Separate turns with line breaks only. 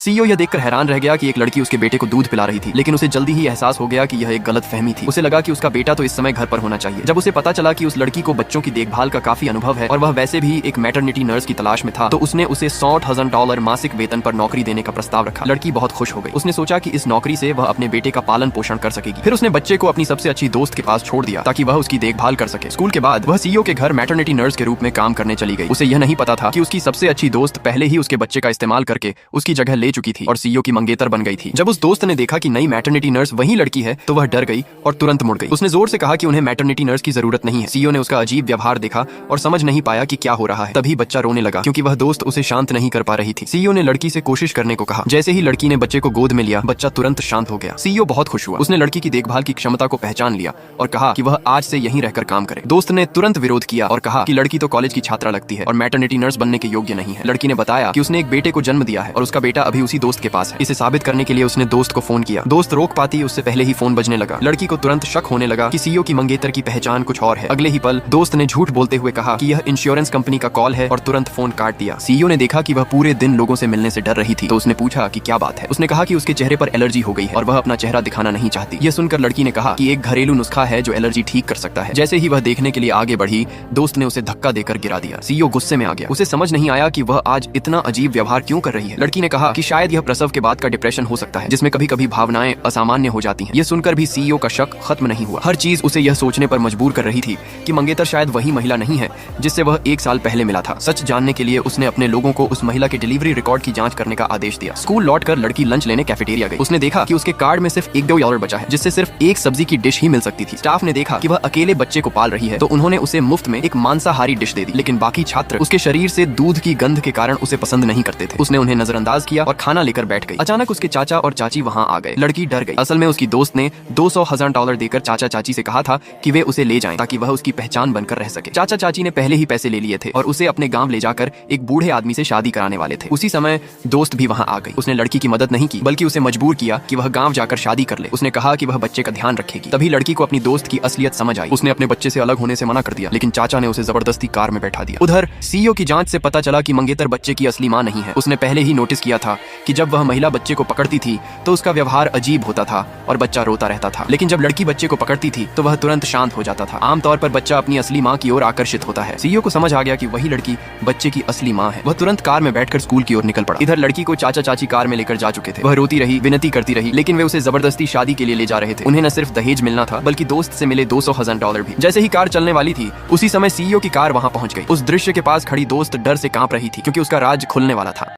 CEO यह देखकर हैरान रह गया कि एक लड़की उसके बेटे को दूध पिला रही थी, लेकिन उसे जल्दी ही एहसास हो गया कि यह एक गलत फहमी थी। उसे लगा कि उसका बेटा तो इस समय घर पर होना चाहिए। जब उसे पता चला कि उस लड़की को बच्चों की देखभाल का काफी अनुभव है और वह वैसे भी एक मैटरनिटी नर्स की तलाश में था, तो उसने उसे $100,000 मासिक वेतन पर नौकरी देने का प्रस्ताव रखा। लड़की बहुत खुश हो गई। उसने सोचा कि इस नौकरी से वह अपने बेटे का पालन पोषण कर सकेगी। फिर उसने बच्चे को अपनी सबसे अच्छी दोस्त के पास छोड़ दिया ताकि वह उसकी देखभाल कर सके। स्कूल के बाद वह सीईओ के घर मैटरनिटी नर्स के रूप में काम करने चली गई। उसे यह नहीं पता था कि उसकी सबसे अच्छी दोस्त पहले ही उसके बच्चे का इस्तेमाल करके उसकी जगह ले चुकी थी और सीईओ की मंगेतर बन गई थी। जब उस दोस्त ने देखा कि नई मैटरनिटी नर्स वही लड़की है, तो वह डर गई और तुरंत मुड़ गई। उसने जोर से कहा कि उन्हें मैटरनिटी नर्स की जरूरत नहीं है। सीईओ ने उसका अजीब व्यवहार देखा और समझ नहीं पाया कि क्या हो रहा है। तभी बच्चा रोने लगा क्योंकि वह दोस्त उसे शांत नहीं कर पा रही थी। सीईओ ने लड़की से कोशिश करने को कहा। जैसे ही लड़की ने बच्चे को गोद में लिया, बच्चा तुरंत शांत हो गया। सीईओ बहुत खुश हुआ। उसने लड़की की देखभाल की क्षमता को पहचान लिया और कहा कि वह आज से यहीं रहकर काम करे। दोस्त ने तुरंत विरोध किया और कहा कि लड़की तो कॉलेज की छात्रा लगती है और मैटरनिटी नर्स बनने के योग्य नहीं है। लड़की ने बताया कि उसने एक बेटे को जन्म दिया है और उसका बेटा अभी उसी दोस्त के पास है। इसे साबित करने के लिए उसने दोस्त को फोन किया। दोस्त रोक पाती उससे पहले ही फोन बजने लगा। लड़की को तुरंत शक होने लगा कि सीईओ की मंगेतर की पहचान कुछ और है। अगले ही पल दोस्त ने झूठ बोलते हुए कहा कि यह इंश्योरेंस कंपनी का कॉल है और तुरंत फोन काट दिया। सीईओ ने देखा कि वह पूरे दिन लोगों से मिलने से डर रही थी, तो उसने पूछा कि क्या बात है। उसने कहा कि उसके चेहरे पर एलर्जी हो गई है और वह अपना चेहरा दिखाना नहीं चाहती। यह सुनकर लड़की ने कहा कि एक घरेलू नुस्खा है जो एलर्जी ठीक कर सकता है। जैसे ही वह देखने के लिए आगे बढ़ी, दोस्त ने उसे धक्का देकर गिरा दिया। सीईओ गुस्से में आ गया। उसे समझ नहीं आया कि वह आज इतना अजीब व्यवहार क्यों कर रही है। लड़की ने कहा कि शायद यह प्रसव के बाद का डिप्रेशन हो सकता है, जिसमें कभी कभी भावनाएं असामान्य हो जाती हैं। यह सुनकर भी सीईओ का शक खत्म नहीं हुआ। हर चीज उसे यह सोचने पर मजबूर कर रही थी कि मंगेतर शायद वही महिला नहीं है जिससे वह 1 साल पहले मिला था। सच जानने के लिए उसने अपने लोगों को उस महिला के डिलीवरी रिकॉर्ड की जांच करने का आदेश दिया। स्कूल लौटकर लड़की लंच लेने कैफेटेरिया गई। उसने देखा कि उसके कार्ड में सिर्फ $1 बचा है, जिससे सिर्फ एक सब्जी की डिश ही मिल सकती थी। स्टाफ ने देखा कि वह अकेले बच्चे को पाल रही है, तो उन्होंने उसे मुफ्त में एक मांसाहारी डिश दे दी। लेकिन बाकी छात्र उसके शरीर से दूध की गंध के कारण उसे पसंद नहीं करते थे। उसने उन्हें नजरअंदाज किया और खाना लेकर बैठ गई। अचानक उसके चाचा और चाची वहाँ आ गए। लड़की डर गई। असल में उसकी दोस्त ने $200,000 देकर चाचा चाची से कहा था कि वे उसे ले जाएं ताकि वह उसकी पहचान बनकर रह सके। चाचा चाची ने पहले ही पैसे ले लिए थे और उसे अपने गांव ले जाकर एक बूढ़े आदमी से शादी कराने वाले थे। उसी समय दोस्त भी वहां आ गई। उसने लड़की की मदद नहीं की, बल्कि उसे मजबूर किया कि वह गांव जाकर शादी कर ले। उसने कहा कि वह बच्चे का ध्यान रखेगी। तभी लड़की को अपनी दोस्त की असलियत समझ आई। उसने अपने बच्चे से अलग होने से मना कर दिया, लेकिन चाचा ने उसे जबरदस्ती कार में बैठा दिया। उधर सीईओ की जांच से पता चला कि मंगेतर बच्चे की असली मां नहीं है। उसने पहले ही नोटिस किया था कि जब वह महिला बच्चे को पकड़ती थी तो उसका व्यवहार अजीब होता था और बच्चा रोता रहता था, लेकिन जब लड़की बच्चे को पकड़ती थी तो वह तुरंत शांत हो जाता था। आमतौर पर बच्चा अपनी असली मां की ओर आकर्षित होता है। सीईओ को समझ आ गया कि वही लड़की बच्चे की असली मां है। वह तुरंत कार में बैठकर स्कूल की ओर निकल पड़ा। इधर लड़की को चाचा चाची कार में लेकर जा चुके थे। वह रोती रही, विनती करती रही, लेकिन वे उसे जबरदस्ती शादी के लिए ले जा रहे थे। उन्हें न सिर्फ दहेज मिलना था, बल्कि दोस्त से मिले $200,000 भी। जैसे ही कार चलने वाली थी, उसी समय सीईओ की कार वहां पहुंच गई। उस दृश्य के पास खड़ी दोस्त डर से कांप रही थी क्योंकि उसका राज खुलने वाला था।